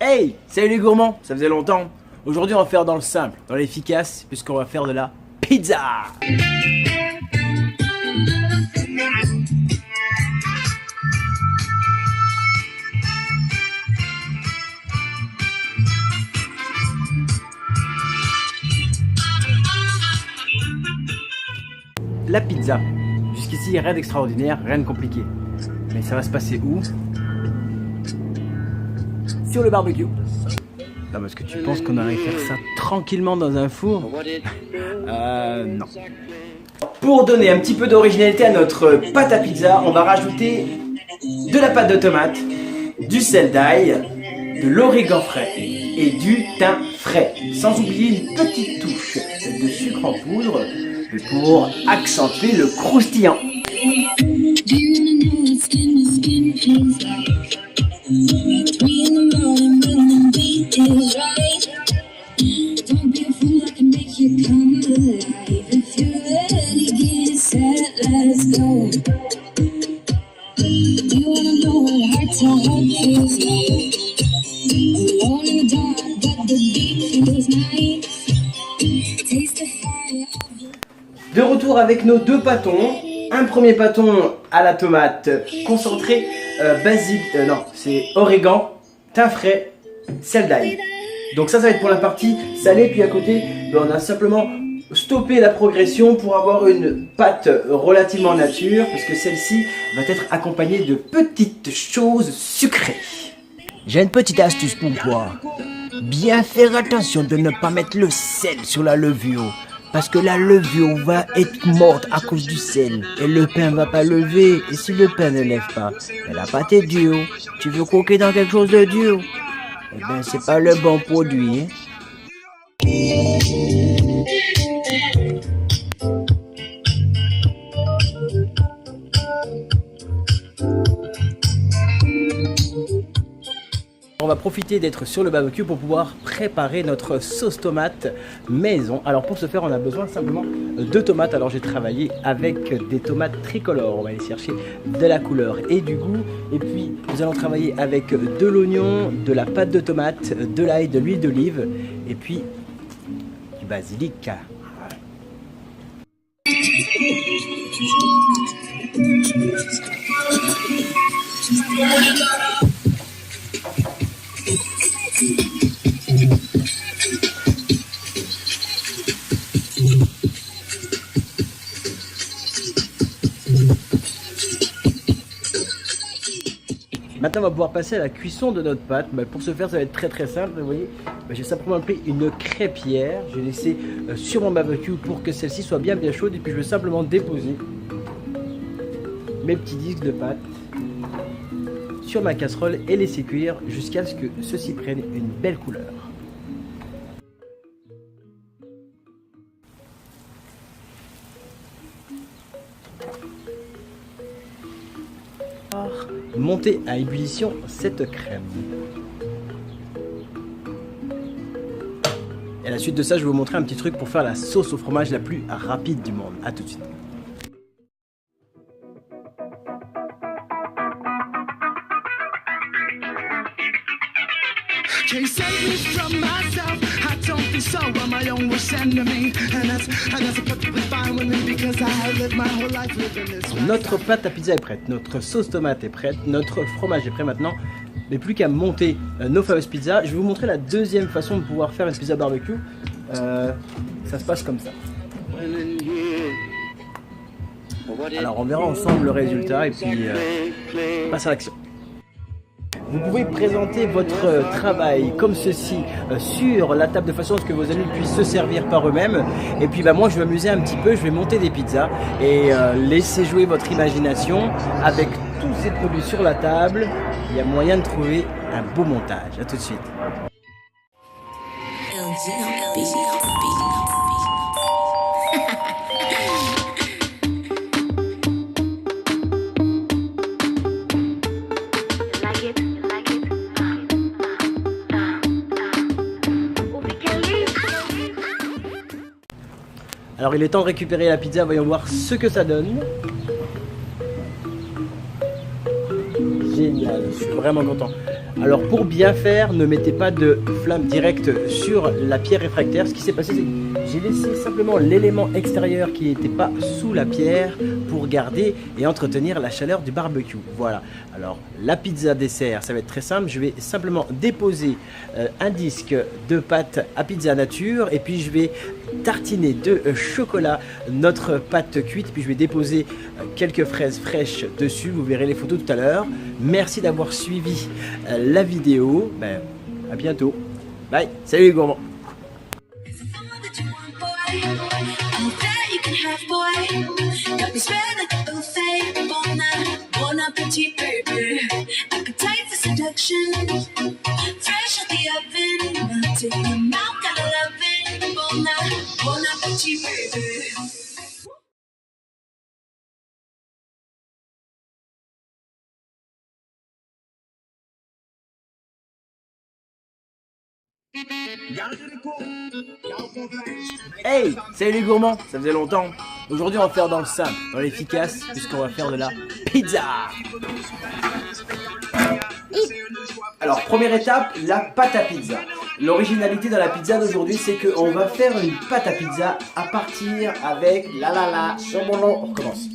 Hey, salut les gourmands, ça faisait longtemps. Aujourd'hui on va faire dans le simple, dans l'efficace, puisqu'on va faire de la pizza. La pizza. Jusqu'ici rien d'extraordinaire, rien de compliqué. Mais ça va se passer où? Sur le barbecue. Non, parce que tu penses qu'on aurait faire ça tranquillement dans un four? Non. Pour donner un petit peu d'originalité à notre pâte à pizza, on va rajouter de la pâte de tomate, du sel d'ail, de l'origan frais et du thym frais. Sans oublier une petite touche de sucre en poudre pour accentuer le croustillant. De retour avec nos deux pâtons. Un premier pâton à la tomate concentré, basilic, non, c'est origan, thym frais, sel d'ail. Donc ça va être pour la partie salée, puis à côté, on a simplement stoppé la progression pour avoir une pâte relativement nature, parce que celle-ci va être accompagnée de petites choses sucrées. J'ai une petite astuce pour toi. Bien faire attention de ne pas mettre le sel sur la levure. Parce que la levure va être morte à cause du sel. Et le pain va pas lever. Et si le pain ne lève pas, la pâte est dure. Tu veux croquer dans quelque chose de dur? Eh ben c'est pas le bon produit. On va profiter d'être sur le barbecue pour pouvoir préparer notre sauce tomate maison. Alors pour ce faire, on a besoin simplement de tomates. Alors j'ai travaillé avec des tomates tricolores. On va aller chercher de la couleur et du goût. Et puis nous allons travailler avec de l'oignon, de la pâte de tomate, de l'ail, de l'huile d'olive et puis du basilic. Maintenant on va pouvoir passer à la cuisson de notre pâte. Pour ce faire ça va être très simple. Vous voyez, j'ai simplement pris une crêpière. J'ai laissé sur mon barbecue pour que celle-ci soit bien chaude. Et puis je vais simplement déposer mes petits disques de pâte sur ma casserole et laisser cuire jusqu'à ce que ceux-ci prennent une belle couleur. Monter à ébullition cette crème. Et à la suite de ça, je vais vous montrer un petit truc pour faire la sauce au fromage la plus rapide du monde. A tout de suite. Notre pâte à pizza est prête, notre sauce tomate est prête, notre fromage est prêt maintenant. Mais plus qu'à monter nos fameuses pizzas. Je vais vous montrer la deuxième façon de pouvoir faire une pizza barbecue. Ça se passe comme ça. Alors on verra ensemble le résultat et puis on passe à l'action. Vous pouvez présenter votre travail comme ceci sur la table de façon à ce que vos amis puissent se servir par eux-mêmes. Et puis moi je vais m'amuser un petit peu, je vais monter des pizzas et laisser jouer votre imagination avec tous ces produits sur la table. Il y a moyen de trouver un beau montage. A tout de suite. Alors il est temps de récupérer la pizza, voyons voir ce que ça donne. Génial, je suis vraiment content. Alors pour bien faire, ne mettez pas de flamme directe sur la pierre réfractaire. Ce qui s'est passé, c'est que j'ai laissé simplement l'élément extérieur qui n'était pas sous la pierre pour garder et entretenir la chaleur du barbecue. Voilà. Alors la pizza dessert, ça va être très simple. Je vais simplement déposer un disque de pâte à pizza nature et puis je vais tartiner de chocolat notre pâte cuite. Puis je vais déposer quelques fraises fraîches dessus. Vous verrez les photos tout à l'heure. Merci d'avoir suivi la vidéo. Ben, à bientôt. Bye. Salut les gourmands. Hey, salut les gourmands, ça faisait longtemps. Aujourd'hui on va faire dans le simple, dans l'efficace, puisqu'on va faire de la pizza. Alors première étape, la pâte à pizza. L'originalité dans la pizza d'aujourd'hui, c'est qu'on va faire une pâte à pizza à partir avec sur mon nom, on recommence.